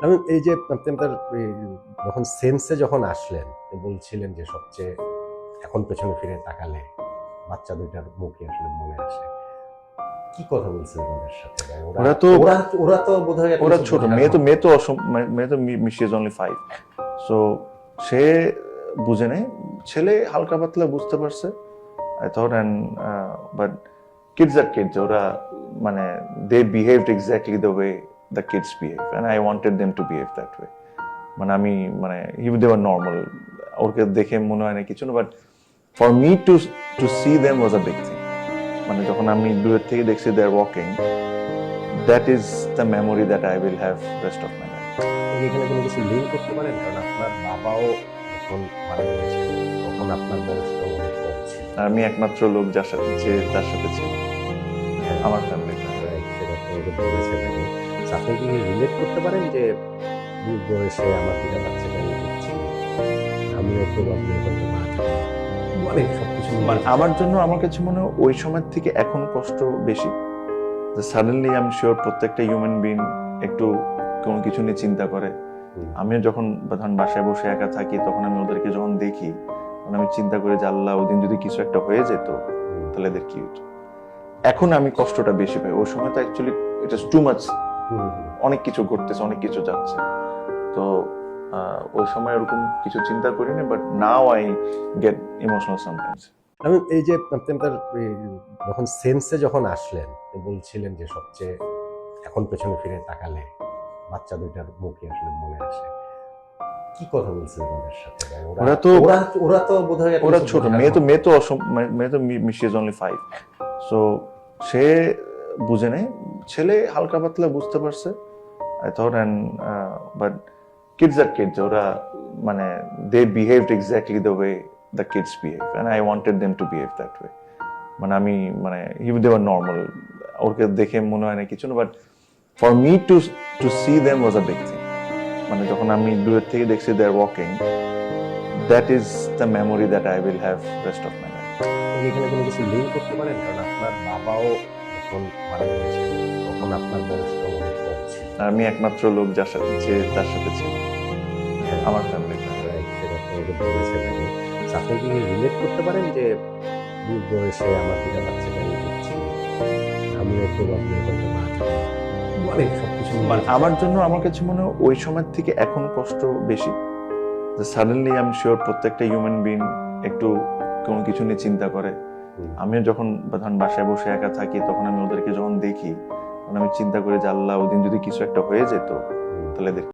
আমি এই যে আপনি আপনার যখন সেন্সে যখন আসলেন, বলছিলেন যে সবচেয়ে এখন পেছনে ফিরে তাকালে বাচ্চা দুইটার মুখে আসলে মনে আসে। কি কথা বলছিলেন ওদের সাথে? বা ওরা তো ওরা তো বোধহয় ওরা ছোট মেয়ে তো মিশি ইজ অনলি 5, সো সে বুঝে নেই। ছেলে হালকা পাতলা বুঝতে পারছে I thought. And but kids are kids, ওরা মানে they behaved exactly the way the kids behave, and I wanted them to behave that way. মানে আমি মানে দে ওয়ার নর্মাল, ওকে দেখে মনে হয় না কিছু না, but for me to see them was a big thing. মানে যখন আমি দূরের থেকে দেখছি they are walking, that is the memory that I will have rest of my life. এখানে কোনো কিছু লিঙ্ক করতে পারেন? কারণ আপনার বাবাও যখন মারা গেছেন তখন আপনার বয়সটা অনেক কম ছিল। আর আমি একমাত্র লোক যার সাথে ছিল আমার ফ্যামিলিতে। সেটা তো ওদের বলেছেন আগে। আপনি কি রিলেট করতে পারেন যে বুড় বয়সে আমার দুটা বাচ্চাকে আমি দেখছি, আমিও প্রবাবলি হয়তো মারা যাবো, অনেক সবকিছু আমার জন্য আমার কাছে মনে হয় ওই সময় থেকে এখন কষ্ট বেশি। সাডেনলি আমি শিওর প্রত্যেকটা হিউম্যান বিং একটু কোনো কিছু নিয়ে চিন্তা করে। আমিও যখন ধরেন বাসায় বসে একা থাকি, তখন আমি ওদেরকে যখন দেখি, তখন আমি চিন্তা করি যে আল্লাহ, ওই দিন যদি কিছু একটা হয়ে যেত তাহলে এদের কি হতো। এখন আমি কষ্টটা বেশি পাই। ওই সময় তো actually it is too much, অনেক কিছু ঘটতেছে, অনেক কিছু যাচ্ছে। তো ওই সময় ওরকম কিছু চিন্তা করিনি, but now I get emotional sometimes. আমি এই যে আপনি আপনার যখন সেন্সে যখন আসলেন, বলছিলেন যে সবচেয়ে এখন পেছনে ফিরে তাকালে বাচ্চা দুইটার মুখে আসলে মনে আসে। কি কথা বলছিলেন ওদের সাথে? বা ওরা তো বোধহয় ওরা ছোট, মেয়ে তো মিশি ইজ অনলি 5, সো সে বুঝে নেই। ছেলে হালকা পাতলা বুঝতে পারছে I thought. And but kids are kids, ওরা মানে they behaved exactly the way the kids behave, and I wanted them to behave that way. মানে আমি মানে দে ওয়ার নর্মাল, ওকে দেখে মনে হয় না কিছু না, but for me to see them was a big thing. মানে যখন আমি দূরের থেকে দেখছি they are walking, that is the memory that I will have rest of my life. এখানে কোনো কিছু লিঙ্ক করতে পারেন? কারণ আপনার বাবাও যখন মারা গেছেন তখন আপনার বয়সটা অনেক কম ছিল। আর আমি একমাত্র লোক যার সাথে ছিল আমার ফ্যামিলিতে। সেটা তো ওদের বলেছেন আগে। আপনি কি রিলেট করতে পারেন যে বুড় বয়সে আমার দুটা বাচ্চাকে আমি দেখছি, আমিও প্রবাবলি হয়তো মারা যাবো, অনেক সবকিছু আমার জন্য আমার কাছে মনে হয় ওই সময় থেকে এখন কষ্ট বেশি। সাডেনলি আমি শিওর প্রত্যেকটা হিউম্যান বিং একটু কোনো কিছু নিয়ে চিন্তা করে। আমিও যখন ধরেন বাসায় বসে একা থাকি, তখন আমি ওদেরকে যখন দেখি, তখন আমি চিন্তা করি যে আল্লাহ, ওই দিন যদি কিছু একটা হয়ে যেত তাহলে এদের